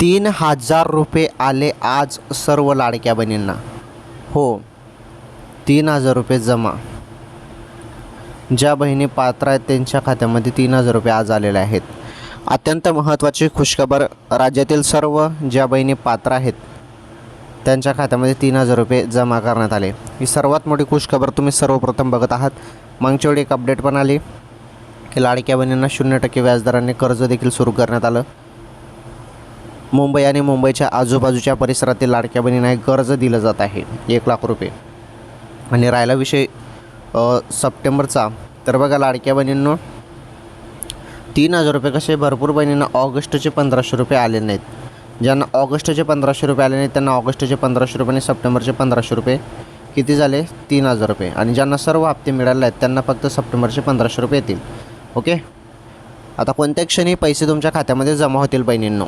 3,000 रुपये आले आज सर्व लाडक्या बहिणींना. हो, 3,000 रुपये जमा. ज्या बहिणी पात्र आहेत त्यांच्या खात्यामध्ये 3,000 रुपये आज आलेले आहेत. अत्यंत महत्त्वाची खुशखबर, राज्यातील सर्व ज्या बहिणी पात्र आहेत त्यांच्या खात्यामध्ये 3,000 रुपये जमा करण्यात आले. ही सर्वात मोठी खुशखबर तुम्ही सर्वप्रथम बघत आहात. मागच्या वेळी एक अपडेट पण आली की लाडक्या बहिणींना 0% व्याजदराने कर्ज देखील सुरू करण्यात आलं. मुंबई आणि मुंबईच्या आजूबाजूच्या परिसरातील लाडक्या बहिणींना एक कर्ज दिलं जात आहे 1,00,000 रुपये. आणि राहिला विषय सप्टेंबरचा, तर बघा लाडक्या बहिणींनो 3,000 रुपये कसे भरपूर बहिणींना ऑगस्टचे 1,500 रुपये आले नाहीत. ज्यांना ऑगस्टचे 1,500 रुपये आले नाहीत त्यांना ऑगस्टचे 1,500 रुपये आणि सप्टेंबरचे 1,500 रुपये किती झाले 3,000 रुपये. आणि ज्यांना सर्व हप्ते मिळाले आहेत त्यांना फक्त सप्टेंबरचे 1,500 रुपये येतील. ओके, आता कोणत्या क्षणी पैसे तुमच्या खात्यामध्ये जमा होतील बहिणींनो.